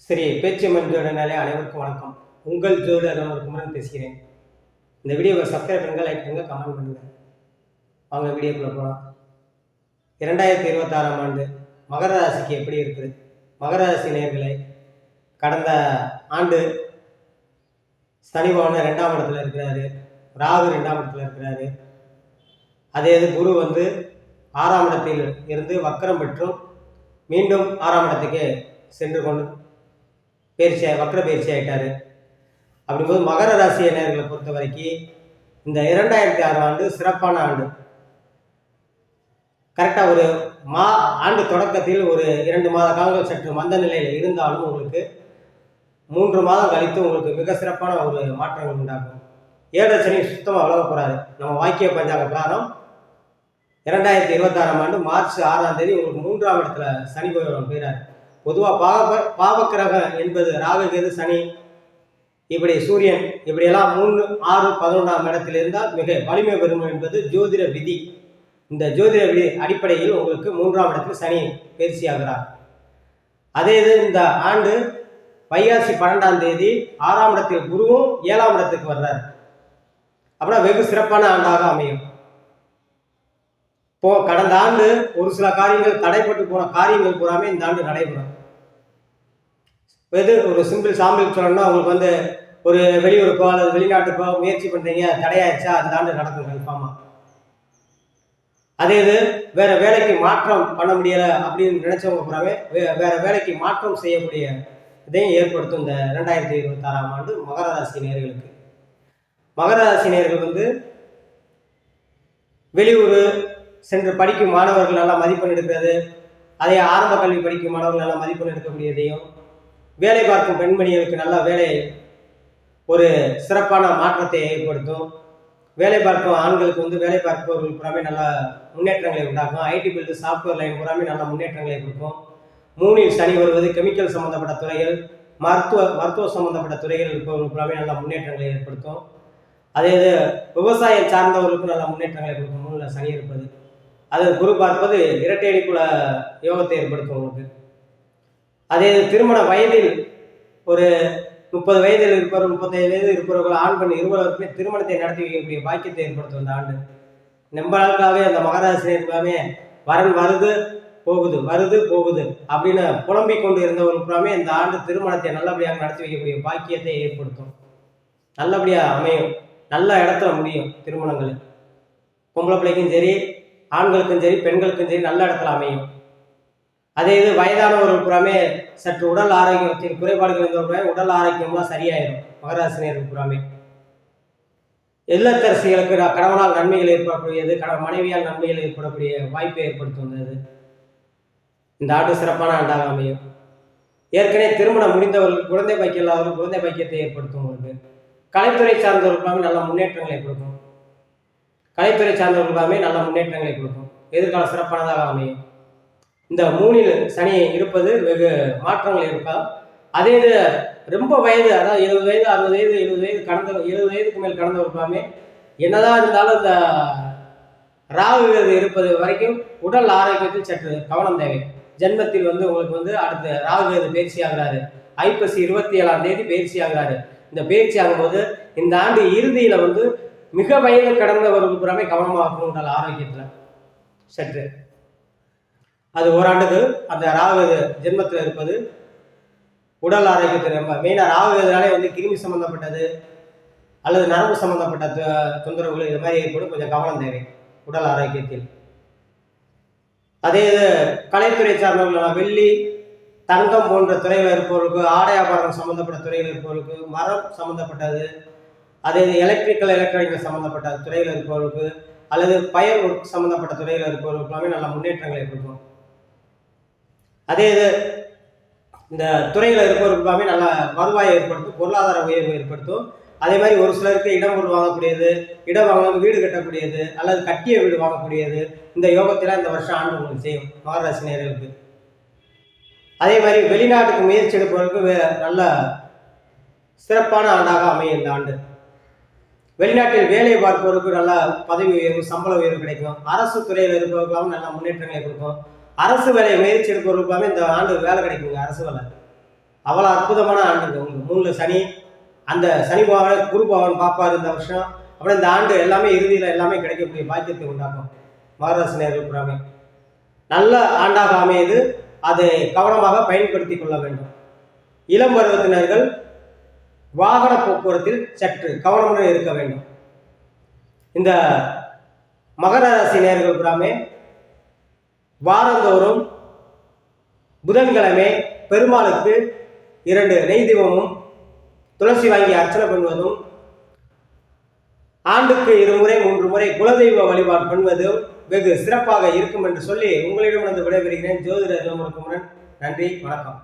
சரி, பேச்சு மனிதனாலே அனைவருக்கும் வணக்கம். உங்கள் ஜோதிடர் குமரன் பேசுகிறேன். இந்த வீடியோவை சப்ஸ்கிரைப் பண்ணுங்க, லைக் பண்ணுங்க, கமெண்ட் பண்ணுங்க. வாங்க வீடியோக்குள்ள போகலாம். 2026ஆம் ஆண்டு மகர ராசிக்கு எப்படி இருக்குது? மகர ராசி நேயர்களே, கடந்த ஆண்டு சனி பகவான் 2ஆம் இடத்துல இருக்கிறாரு, ராகு 2ஆம் இடத்துல இருக்கிறாரு. அதே இது குரு 6ஆம் இடத்தில் இருந்து வக்கரம் பெற்றும் மீண்டும் 6ஆம் இடத்துக்கு சென்று கொண்டு வக்ர பயிற்சி ஆகிட்டாரு. அப்படிங்கும்போது மகர ராசி நேயர்களை பொறுத்த வரைக்கும் இந்த 2006 ஆண்டு சிறப்பான ஆண்டு. கரெக்டாக ஒரு ஆண்டு தொடக்கத்தில் ஒரு 2 மாத காலங்கள் சற்று மந்த நிலையில் இருந்தாலும் உங்களுக்கு 3 மாதம் கழித்து உங்களுக்கு மிக சிறப்பான ஒரு மாற்றங்கள் உண்டாகும். 7 சனி சுத்தமாக விலக போறாரு. நம்ம வாக்கிய பஞ்சாங்க பிராரம் 2026ஆம் ஆண்டு மார்ச் 6ஆம் தேதி உங்களுக்கு 3ஆம் இடத்துல சனி பகவான் போயிறாரு. பொதுவாக பாவக்கிரகம் என்பது ராகு கேது சனி இப்படி சூரியன் இப்படியெல்லாம் 3, 6, 11ஆம் இடத்தில் இருந்தால் மிக வலிமை பெறும் என்பது ஜோதிட விதி. இந்த ஜோதிட விதி அடிப்படையில் உங்களுக்கு 3ஆம் இடத்தில் சனி பயிற்சி ஆகிறார். அதே இது இந்த ஆண்டு வைகாசி 12ஆம் தேதி 6ஆம் இடத்தில் குருவும் 7ஆம் இடத்துக்கு வர்றார். அப்புறம் வெகு சிறப்பான ஆண்டாக அமையும். கடந்த ஆண்டு ஒரு சில காரியங்கள் தடைப்பட்டு போன காரியங்கள் பூராமே இந்த ஆண்டு நடைபெறும். ஒரு சிம்பிள் சாம்பிள் சொல்லணும்னா உங்களுக்கு ஒரு வெளியூருக்கோ அல்லது வெளிநாட்டுக்கோ முயற்சி பண்றீங்க, தடையாயிடுச்சா, அந்த ஆண்டு நடக்கும் கன்ஃபார்மா. அதே இது வேற வேலைக்கு மாற்றம் பண்ண முடியல அப்படின்னு நினைச்சவங்க பூராமே வேற வேலைக்கு மாற்றம் செய்யக்கூடிய இதையும் ஏற்படுத்தும் இந்த 2026ஆம் ஆண்டு மகர ராசி நேயர்களுக்கு. மகர ராசி நேயர்கள் வெளியூர் சென்று படிக்கும் மாணவர்கள் நல்லா மதிப்பெண் எடுக்கிறது, அதே ஆரம்ப கல்வி படிக்கும் மாணவர்கள் நல்லா மதிப்பெண் எடுக்கக்கூடியதையும், வேலை பார்க்கும் பெண்மணிகளுக்கு நல்ல வேலை ஒரு சிறப்பான மாற்றத்தை ஏற்படுத்தும். வேலை பார்க்கும் ஆண்களுக்கு வேலை பார்ப்பவர்கள் புறாமே நல்ல முன்னேற்றங்களை உண்டாக்கும். ஐடி பில்டு சாஃப்ட்வேர் லைன் புறாமே நல்ல முன்னேற்றங்களை கொடுக்கும். 3இல் சனி வருவது கெமிக்கல் சம்பந்தப்பட்ட துறைகள், மருத்துவ சம்பந்தப்பட்ட துறைகள் இருப்பவர்கள் புறாமே நல்ல முன்னேற்றங்களை ஏற்படுத்தும். அதே இது விவசாயம் சார்ந்தவர்களுக்கும் நல்ல முன்னேற்றங்களை கொடுக்கும். 3ல் சனி இருப்பது, அது குரு பார்ப்பது இரட்டை அடிப்புல யோகத்தை ஏற்படுத்தும் உங்களுக்கு. அதே திருமண வயதில் ஒரு 30 வயதில் இருப்பவர், 35 வயதில் இருப்பவர்கள் ஆண் பெண் இருவருக்குமே திருமணத்தை நடத்தி வைக்கக்கூடிய பாக்கியத்தை ஏற்படுத்தும் இந்த ஆண்டு. ரொம்ப நாட்களாகவே அந்த மகராசிரியர்களாமே வரன் வருது போகுது அப்படின்னு புலம்பிக் கொண்டு இருந்தவர்களுக்குமே இந்த ஆண்டு திருமணத்தை நல்லபடியாக நடத்தி வைக்கக்கூடிய பாக்கியத்தை ஏற்படுத்தும். நல்லபடியாக அமையும், நல்ல இடத்துல முடியும் திருமணங்கள். பொம்பளை பிள்ளைக்கும் சரி, ஆண்களுக்கும் சரி, பெண்களுக்கும் சரி நல்ல இடத்துல அமையும். அதே இது வயதானவர்கள் புறாமே சற்று உடல் ஆரோக்கியத்தின் குறைபாடுகள் இருந்தவர்கள் உடல் ஆரோக்கியம்லாம் சரியாயிடும். மகராசினியர்கள் புறாமே இல்லத்தரசிகளுக்கு கணவனால் நன்மைகள் ஏற்படக்கூடியது, மனைவியால் நன்மைகள் ஏற்படக்கூடிய வாய்ப்பை ஏற்படுத்தும். இந்த ஆண்டு சிறப்பான ஆண்டாக அமையும். ஏற்கனவே திருமணம் முடிந்தவர்கள் குழந்தை பாக்கியம் இல்லாதவர்கள் குழந்தை பாக்கியத்தை ஏற்படுத்தும். உங்களுக்கு கலைத்துறை சார்ந்தவர்களுக்காக நல்ல முன்னேற்றங்களை கொடுக்கும். கலைத்துறை சார்ந்தவர்களுக்காகவே நல்ல முன்னேற்றங்களை கொடுக்கும். எதிர்கால சிறப்பானதாக அமையும். இந்த 3இல் சனி இருப்பது வெகு மாற்றங்கள் இருக்கா. அதே இது ரொம்ப வயது, அதாவது 70 வயது 60 வயது 70 வயது கடந்த 70 வயதுக்கு மேல் கடந்தவருக்காமே என்னதான் இருந்தாலும் இந்த ராகு இருப்பது வரைக்கும் உடல் ஆரோக்கியத்தில் சற்று கவனம் தேவை. ஜென்மத்தில் உங்களுக்கு அடுத்த ராகு பயிற்சி ஆகிறாரு. ஐப்பசி 27ஆம் தேதி பயிற்சி ஆகிறாரு. இந்த பயிற்சி ஆகும்போது இந்த ஆண்டு இறுதியில மிக வயது கடந்தவர்கள் புறமே கவனமாக இருக்கணும் உடல் ஆரோக்கியத்துல சற்று. அது ஓராண்டுக்கு அந்த ராகு ஜென்மத்தில் இருப்பது உடல் ஆரோக்கியத்தில் ரொம்ப மெயினாக. ராகு கிருமி சம்பந்தப்பட்டது அல்லது நரம்பு சம்பந்தப்பட்ட தொந்தரவுகள் இது மாதிரி ஏற்படும். கொஞ்சம் கவனம் தேவை உடல் ஆரோக்கியத்தில். அதே இது கலைத்துறை சார்ந்தவர்கள் வெள்ளி தங்கம் போன்ற துறைகள் இருப்பவர்களுக்கு, ஆடை ஆபரணம் சம்பந்தப்பட்ட துறைகள் இருப்பவர்களுக்கு, மரம் சம்பந்தப்பட்டது, அதே எலக்ட்ரானிக் சம்பந்தப்பட்ட துறைகள் இருப்பவர்களுக்கு அல்லது பயர் ஒர்க் சம்பந்தப்பட்ட துறைகள் இருப்பவர்களுக்கு நல்ல முன்னேற்றங்களை கொடுக்கும். அதே இது இந்த துறையில் இருப்பவர்களுக்காகவே நல்ல வருவாயை ஏற்படுத்தும், பொருளாதார உயர்வு ஏற்படுத்தும். அதே மாதிரி ஒரு சிலருக்கு இடம் பொருள் வாங்கக்கூடியது, இடம் வாங்க வீடு கட்டக்கூடியது அல்லது கட்டிய வீடு வாங்கக்கூடியது இந்த யோகத்தில் இந்த வருஷம் ஆண்டு உங்களுக்கு செய்யும் மகராசி நேயர்களுக்கு. அதே மாதிரி வெளிநாட்டுக்கு முயற்சி எடுப்பவர்களுக்கு நல்ல சிறப்பான ஆண்டாக அமையும் இந்த ஆண்டு. வெளிநாட்டில் வேலை பார்ப்பவருக்கு நல்ல பதவி உயர்வு, சம்பள உயர்வு கிடைக்கும். அரசு துறையில் இருப்பவர்களுக்கும் நல்ல முன்னேற்றங்களை கொடுக்கும். அரசு வேலையை முயற்சி எடுப்பவர்களுக்காக இந்த ஆண்டு வேலை கிடைக்குங்க. அரசு வேலை அவ்வளோ அற்புதமான ஆண்டுங்க. உங்களுக்கு 3ல் சனி, அந்த சனி பகவான் குரு பகவான் பார்ப்பார் இந்த வருஷம். அப்புறம் இந்த ஆண்டு எல்லாமே இறுதியில் எல்லாமே கிடைக்கக்கூடிய பாக்கியத்தை உண்டாக்கும். மகராசி நேயர்கள் புறாமே நல்ல ஆண்டாக அமையுது. அதை கவனமாக பயன்படுத்தி கொள்ள வேண்டும். இளம் பருவத்தினர்கள் வாகன போக்குவரத்தில் சற்று கவனமுடன் இருக்க வேண்டும். இந்த மகர ராசி நேயர்கள் புறாமே வாரந்தோறும் புதன்கிழமை பெருமாளுக்கு 2 நெய் தீபமும் துளசி வாங்கி அர்ச்சனை பண்ணுவதும், ஆண்டுக்கு 2 முறை 3 முறை குலதெய்வ வழிபாடு பண்ணுவதும் வெகு சிறப்பாக இருக்கும் என்று சொல்லி உங்களிடமிருந்து விடைபெறுகிறேன். ஜோதிடர் இளமுருகுமரன். நன்றி, வணக்கம்.